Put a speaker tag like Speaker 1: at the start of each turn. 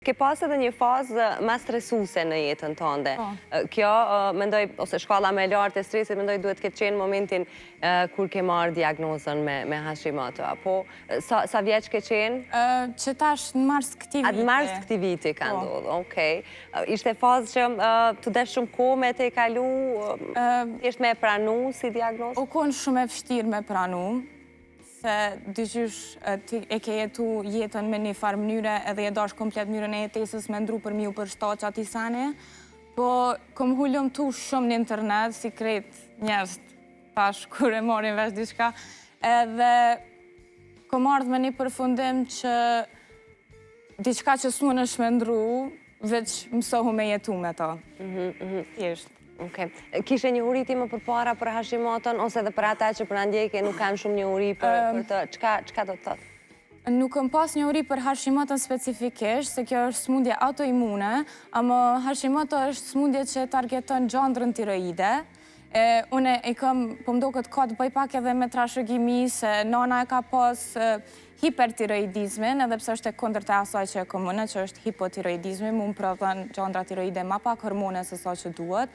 Speaker 1: Ke pas edhe një fazë më stresuse në jetën tënde. Kjo, mendoj, ose shkalla më e lartë e stresit, mendoj duhet këtë qenë momentin kur ke marrë diagnozën me Hashimoto. Apo, sa vjeç ke qenë?
Speaker 2: Që tash në mars këti viti.
Speaker 1: Në mars këti viti ka ndodhë, okej. Ishte fazë që të desh shumë kohë me te kalu, ishte me pranu si diagnozë?
Speaker 2: O konë shumë e vështirë me pranu, se dyqysh e ke jetu jetën me një farë mënyre edhe e dash komplet mënyrën e jetesës me ndru për miu për shtatë ati sane, po kom hullum tu shumë në internet, si kretë njerës tash kur e morin vesh diçka, edhe kom ardhë me një përfundim që diçka që s'mun është me ndru, veç mësohu me jetu me ta. Thjesht.
Speaker 1: Kishe një uriti më përpara për Hashimoton, ose dhe për ata që për ndjekje nuk kam shumë një uri për të... Qka do të thotë?
Speaker 2: Nuk kam pas një uri për Hashimoton specifikisht, se kjo është smundje autoimune, ama Hashimoto është smundje që targeton gjandrën tiroide. Une e kam, po mdo këtë ka të bëj pak edhe me trashëgimi, se nana e ka pas hipertiroidizmin, edhe pse është e kundër të asaj që e komune, që është hipotiroidizmi, mu më prodhën gjandra tiroide ma pak hormone se sa që duhet.